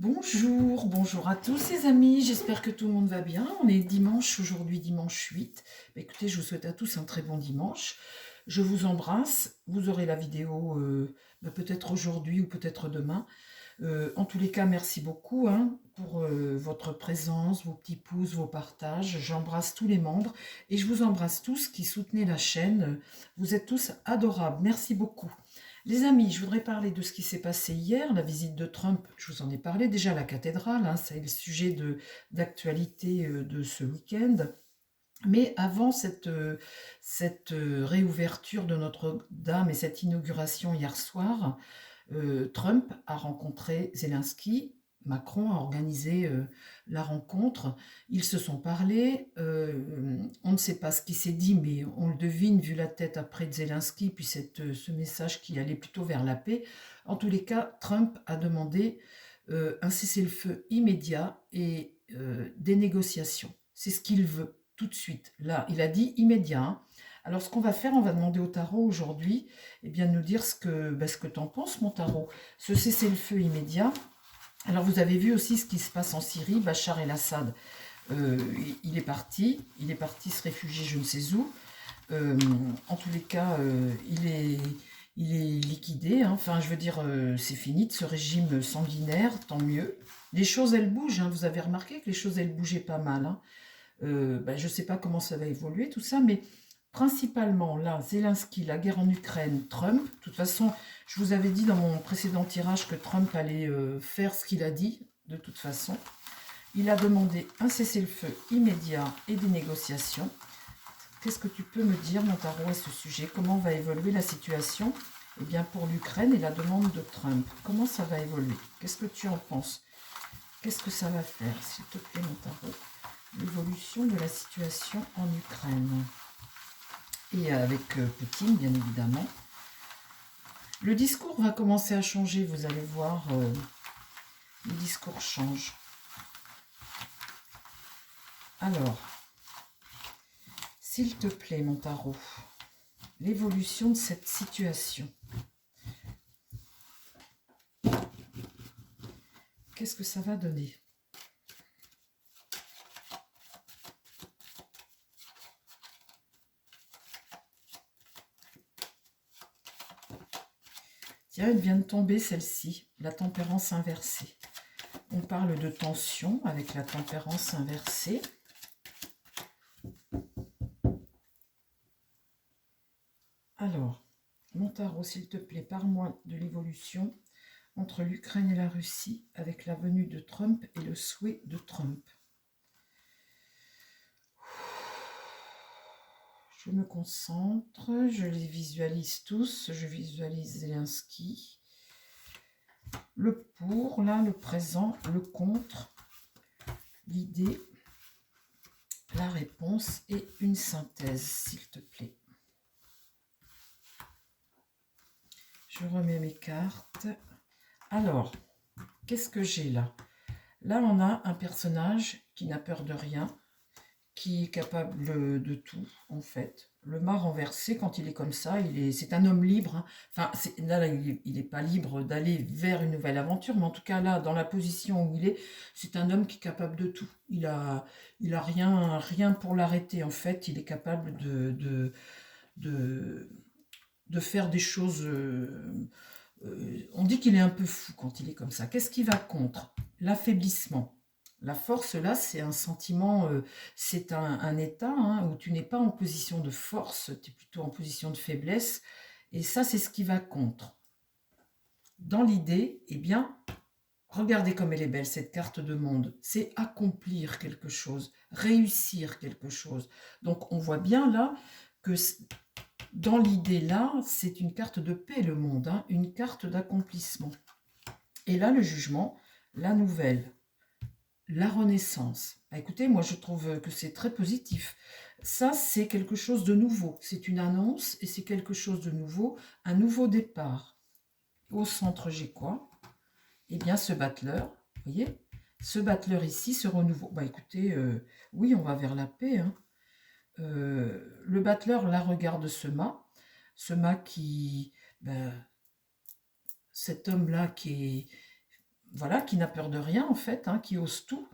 Bonjour, bonjour à tous les amis, j'espère que tout le monde va bien. On est dimanche aujourd'hui, dimanche 8. Écoutez, je vous souhaite à tous un très bon dimanche. Je vous embrasse, vous aurez la vidéo peut-être aujourd'hui ou peut-être demain. En tous les cas, merci beaucoup pour votre présence, vos petits pouces, vos partages. J'embrasse tous les membres et je vous embrasse tous qui soutenez la chaîne. Vous êtes tous adorables, merci beaucoup. Les amis, je voudrais parler de ce qui s'est passé hier, la visite de Trump, je vous en ai parlé déjà à la cathédrale, c'est le sujet d'actualité de ce week-end. Mais avant cette réouverture de Notre-Dame et cette inauguration hier soir, Trump a rencontré Zelensky, Macron a organisé la rencontre, ils se sont parlé, on ne sait pas ce qui s'est dit, mais on le devine vu la tête après de Zelensky, puis ce message qui allait plutôt vers la paix. En tous les cas, Trump a demandé un cessez-le-feu immédiat et des négociations. C'est ce qu'il veut tout de suite. Là, il a dit immédiat. Alors, ce qu'on va faire, on va demander au tarot aujourd'hui de nous dire ce que tu en penses, mon tarot. Ce cessez-le-feu immédiat. Alors, vous avez vu aussi ce qui se passe en Syrie. Bachar el-Assad, il est parti se réfugier je ne sais où. En tous les cas, il est liquidé. Enfin, je veux dire, c'est fini de ce régime sanguinaire, tant mieux. Les choses, elles bougent. Vous avez remarqué que les choses, elles bougeaient pas mal. Je ne sais pas comment ça va évoluer, tout ça, mais principalement, là, Zelensky, la guerre en Ukraine, Trump. De toute façon, je vous avais dit dans mon précédent tirage que Trump allait faire ce qu'il a dit, de toute façon. Il a demandé un cessez-le-feu immédiat et des négociations. Qu'est-ce que tu peux me dire, mon tarot, à ce sujet? Comment va évoluer la situation pour l'Ukraine et la demande de Trump? Comment ça va évoluer? Qu'est-ce que tu en penses? Qu'est-ce que ça va faire, s'il te plaît, mon tarot? L'évolution de la situation en Ukraine. Et avec Poutine, bien évidemment. Le discours va commencer à changer, vous allez voir. Le discours change. Alors, s'il te plaît, mon tarot, l'évolution de cette situation. Qu'est-ce que ça va donner? Tiens, elle vient de tomber celle-ci, la tempérance inversée. On parle de tension avec la tempérance inversée. Alors, mon tarot, s'il te plaît, parle-moi de l'évolution entre l'Ukraine et la Russie avec la venue de Trump et le souhait de Trump. Je me concentre, je les visualise tous, je visualise Zelensky. Le pour, là, le présent, le contre, l'idée, la réponse et une synthèse, s'il te plaît. Je remets mes cartes. Alors, qu'est-ce que j'ai là? Là, on a un personnage qui n'a peur de rien, qui est capable de tout, en fait. Le mât renversé, quand il est comme ça, c'est un homme libre. Enfin, là, il n'est pas libre d'aller vers une nouvelle aventure, mais en tout cas, là, dans la position où il est, c'est un homme qui est capable de tout. Il a rien pour l'arrêter, en fait. Il est capable de faire des choses... on dit qu'il est un peu fou quand il est comme ça. Qu'est-ce qui va contre? L'affaiblissement. La force, là, c'est un sentiment, c'est un état où tu n'es pas en position de force, tu es plutôt en position de faiblesse. Et ça, c'est ce qui va contre. Dans l'idée, regardez comme elle est belle, cette carte de monde. C'est accomplir quelque chose, réussir quelque chose. Donc, on voit bien là que dans l'idée là, c'est une carte de paix, le monde, une carte d'accomplissement. Et là, le jugement, la nouvelle, la renaissance. Écoutez, moi je trouve que c'est très positif. Ça, c'est quelque chose de nouveau. C'est une annonce et c'est quelque chose de nouveau, un nouveau départ. Au centre, j'ai quoi? Ce battleur, vous voyez? Ce battleur ici, ce renouveau. Écoutez, oui, on va vers la paix. Le battleur, là, regarde ce mât qui... cet homme-là qui est voilà, qui n'a peur de rien en fait, hein, qui ose tout.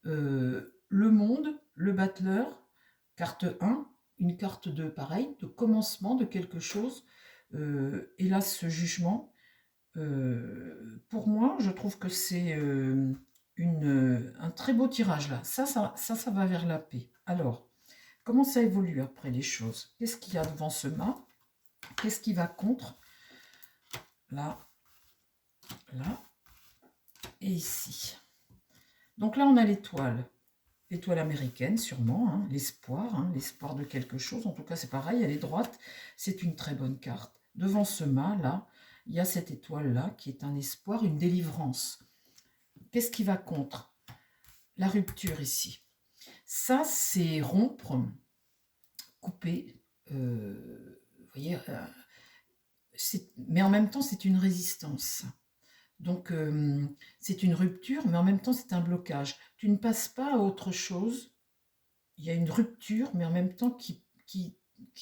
Le monde, le battleur, carte 1, une carte de pareil, de commencement de quelque chose. Hélas, ce jugement. Pour moi, je trouve que c'est un très beau tirage là. Ça va vers la paix. Alors, comment ça évolue après les choses? Qu'est-ce qu'il y a devant ce mât? Qu'est-ce qui va contre? Là, là et ici. Donc là, on a l'étoile. L'étoile américaine, sûrement, hein, l'espoir de quelque chose. En tout cas, c'est pareil, elle est droite. C'est une très bonne carte. Devant ce mât, là, il y a cette étoile-là qui est un espoir, une délivrance. Qu'est-ce qui va contre? La rupture ici. Ça, c'est rompre, couper. Vous voyez, mais en même temps, c'est une résistance. Donc, c'est une rupture, mais en même temps, c'est un blocage. Tu ne passes pas à autre chose. Il y a une rupture, mais en même temps qui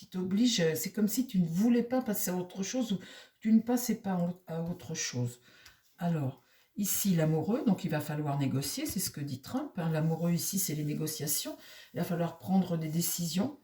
t'oblige. C'est comme si tu ne voulais pas passer à autre chose ou tu ne passais pas à autre chose. Alors, ici, l'amoureux, donc il va falloir négocier, c'est ce que dit Trump. Hein. L'amoureux, ici, c'est les négociations. Il va falloir prendre des décisions.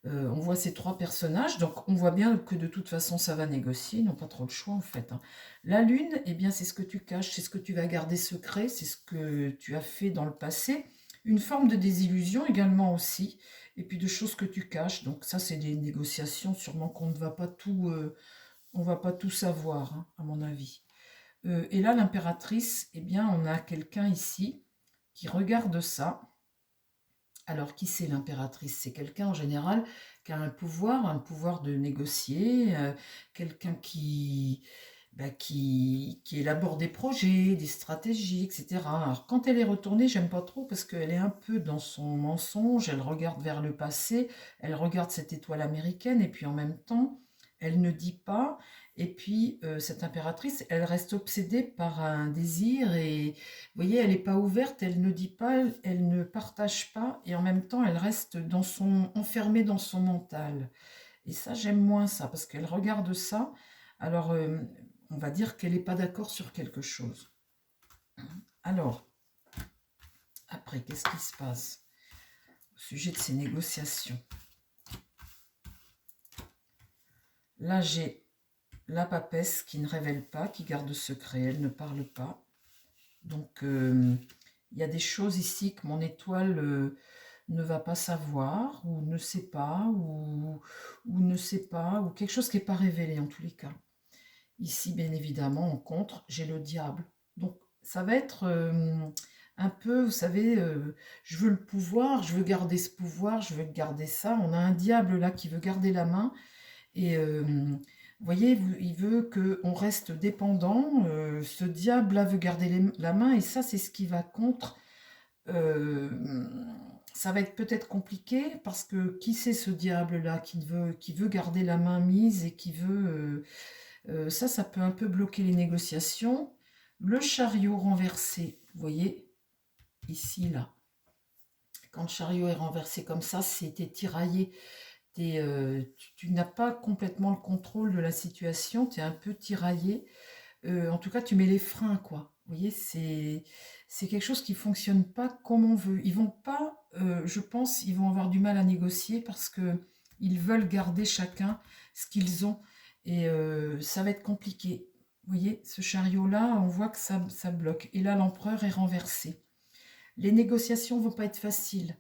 On voit ces trois personnages, donc on voit bien que de toute façon ça va négocier, ils n'ont pas trop le choix en fait. Hein. La lune, eh bien c'est ce que tu caches, c'est ce que tu vas garder secret, c'est ce que tu as fait dans le passé. Une forme de désillusion également aussi, et puis de choses que tu caches. Donc ça c'est des négociations, sûrement qu'on ne va pas tout, on va pas tout savoir, hein, à mon avis. Et là l'impératrice, eh bien on a quelqu'un ici qui regarde ça. Alors, qui c'est l'impératrice? C'est quelqu'un en général qui a un pouvoir de négocier, quelqu'un qui élabore des projets, des stratégies, etc. Alors, quand elle est retournée, j'aime pas trop parce qu'elle est un peu dans son mensonge, elle regarde vers le passé, elle regarde cette étoile américaine et puis en même temps, elle ne dit pas. Et puis, cette impératrice, elle reste obsédée par un désir et vous voyez, elle n'est pas ouverte, elle ne dit pas, elle ne partage pas, et en même temps, elle reste enfermée dans son mental. Et ça, j'aime moins ça, parce qu'elle regarde ça, alors on va dire qu'elle n'est pas d'accord sur quelque chose. Alors, après, qu'est-ce qui se passe au sujet de ces négociations? Là, j'ai la papesse qui ne révèle pas, qui garde secret, elle ne parle pas. Donc, il y a des choses ici que mon étoile ne va pas savoir, ou ne sait pas, ou ne sait pas, ou quelque chose qui n'est pas révélé en tous les cas. Ici, bien évidemment, en contre, j'ai le diable. Donc, ça va être un peu, vous savez, je veux le pouvoir, je veux garder ce pouvoir, je veux garder ça. On a un diable là qui veut garder la main, et vous voyez, il veut qu'on reste dépendant. Ce diable-là veut garder la main, et ça, c'est ce qui va contre. Euh, Ça va être peut-être compliqué parce que qui c'est ce diable-là qui veut garder la main mise et qui veut... ça peut un peu bloquer les négociations. Le chariot renversé, vous voyez, ici, là. Quand le chariot est renversé comme ça, c'était tiraillé. Tu n'as pas complètement le contrôle de la situation, tu es un peu tiraillé. En tout cas, tu mets les freins, quoi. Vous voyez, c'est quelque chose qui fonctionne pas comme on veut. Ils vont pas, je pense, ils vont avoir du mal à négocier parce que ils veulent garder chacun ce qu'ils ont et ça va être compliqué. Vous voyez, ce chariot-là, on voit que ça bloque. Et là, l'empereur est renversé. Les négociations vont pas être faciles.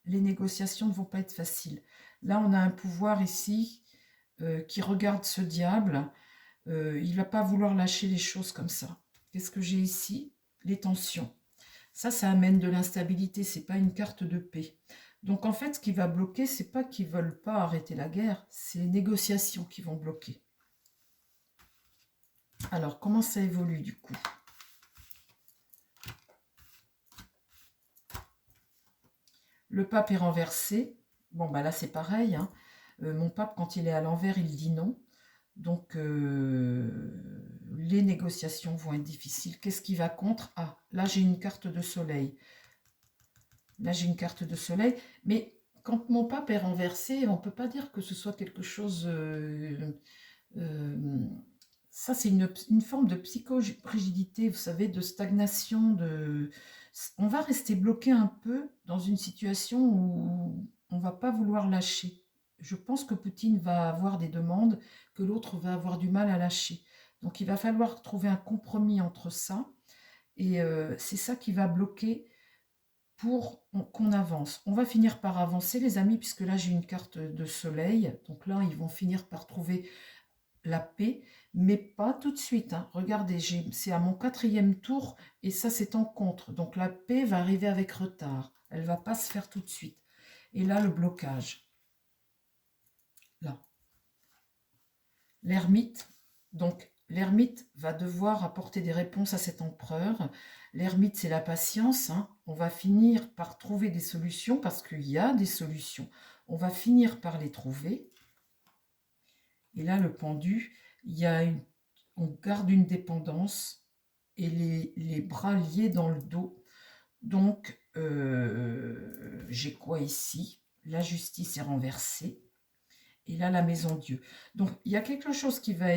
Les négociations ne vont pas être faciles. Là, on a un pouvoir ici qui regarde ce diable. Il ne va pas vouloir lâcher les choses comme ça. Qu'est-ce que j'ai ici? Les tensions. Ça amène de l'instabilité. C'est pas une carte de paix. Donc en fait, ce qui va bloquer, c'est pas qu'ils veulent pas arrêter la guerre, c'est les négociations qui vont bloquer. Alors, comment ça évolue du coup? Le pape est renversé. Bon, bah là, c'est pareil. Hein. Mon pape, quand il est à l'envers, il dit non. Donc, les négociations vont être difficiles. Qu'est-ce qui va contre? Ah, là, j'ai une carte de soleil. Là, j'ai une carte de soleil. Mais quand mon pape est renversé, on ne peut pas dire que ce soit quelque chose... Ça, c'est une forme de psychorigidité, vous savez, de stagnation. On va rester bloqué un peu dans une situation où on va pas vouloir lâcher. Je pense que Poutine va avoir des demandes que l'autre va avoir du mal à lâcher. Donc, il va falloir trouver un compromis entre ça. Et c'est ça qui va bloquer pour qu'on avance. On va finir par avancer, les amis, puisque là, j'ai une carte de soleil. Donc là, ils vont finir par trouver la paix, mais pas tout de suite, hein. Regardez, c'est à mon 4e tour et ça, c'est en contre. Donc la paix va arriver avec retard. Elle va pas se faire tout de suite. Et là, le blocage. Là. L'ermite. Donc l'ermite va devoir apporter des réponses à cet empereur. L'ermite, c'est la patience, hein. On va finir par trouver des solutions parce qu'il y a des solutions. On va finir par les trouver. Et là, le pendu, on garde une dépendance et les bras liés dans le dos. Donc, j'ai quoi ici? La justice est renversée. Et là, la maison Dieu. Donc, il y a quelque chose qui va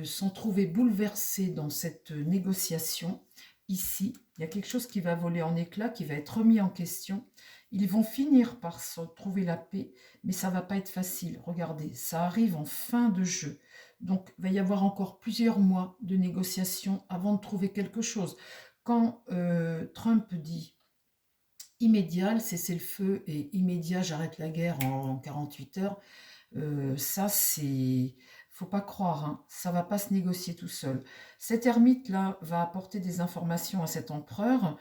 s'en trouver bouleversé dans cette négociation. Ici, il y a quelque chose qui va voler en éclats, qui va être remis en question. Ils vont finir par se trouver la paix, mais ça va pas être facile. Regardez, ça arrive en fin de jeu. Donc, il va y avoir encore plusieurs mois de négociation avant de trouver quelque chose. Quand Trump dit immédiat, le cessez-le-feu et immédiat, j'arrête la guerre en 48 heures, ça, faut pas croire, hein, ça va pas se négocier tout seul. Cet ermite-là va apporter des informations à cet empereur.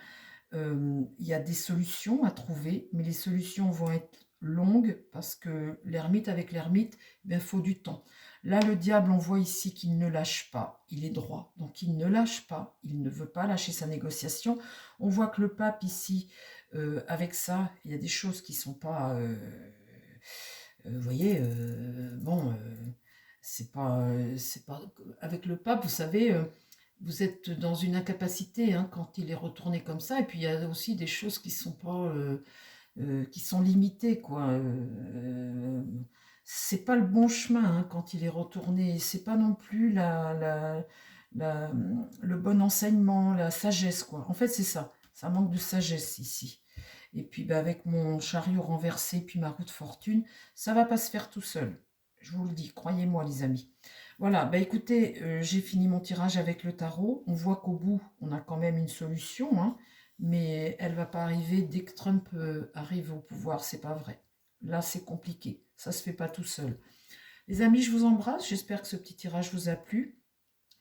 Il y a des solutions à trouver, mais les solutions vont être longues parce que l'ermite avec l'ermite, il faut du temps. Là, le diable, on voit ici qu'il ne lâche pas, il est droit, donc il ne lâche pas, il ne veut pas lâcher sa négociation. On voit que le pape ici, avec ça, il y a des choses qui sont pas... vous voyez, bon, c'est pas... Avec le pape, vous savez, vous êtes dans une incapacité hein, quand il est retourné comme ça, et puis il y a aussi des choses qui sont pas... qui sont limitées, quoi. C'est pas le bon chemin hein, quand il est retourné, c'est pas non plus le bon enseignement, la sagesse, quoi. En fait, c'est ça manque de sagesse ici. Et puis bah, avec mon chariot renversé, puis ma roue de fortune, ça va pas se faire tout seul. Je vous le dis, croyez-moi les amis. Voilà, bah écoutez, j'ai fini mon tirage avec le tarot. On voit qu'au bout, on a quand même une solution, hein, mais elle va pas arriver dès que Trump arrive au pouvoir, c'est pas vrai. Là, c'est compliqué, ça se fait pas tout seul. Les amis, je vous embrasse, j'espère que ce petit tirage vous a plu.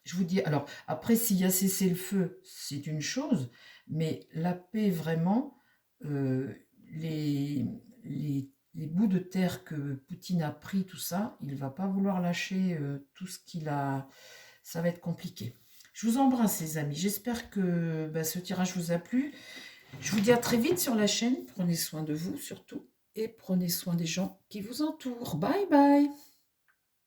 Je vous dis, alors après, s'il y a cessé le feu, c'est une chose, mais la paix vraiment, euh, les, les bouts de terre que Poutine a pris, tout ça, il ne va pas vouloir lâcher tout ce qu'il a. Ça va être compliqué. Je vous embrasse les amis, j'espère que bah, ce tirage vous a plu. Je vous dis à très vite sur la chaîne, prenez soin de vous surtout, et prenez soin des gens qui vous entourent. Bye bye.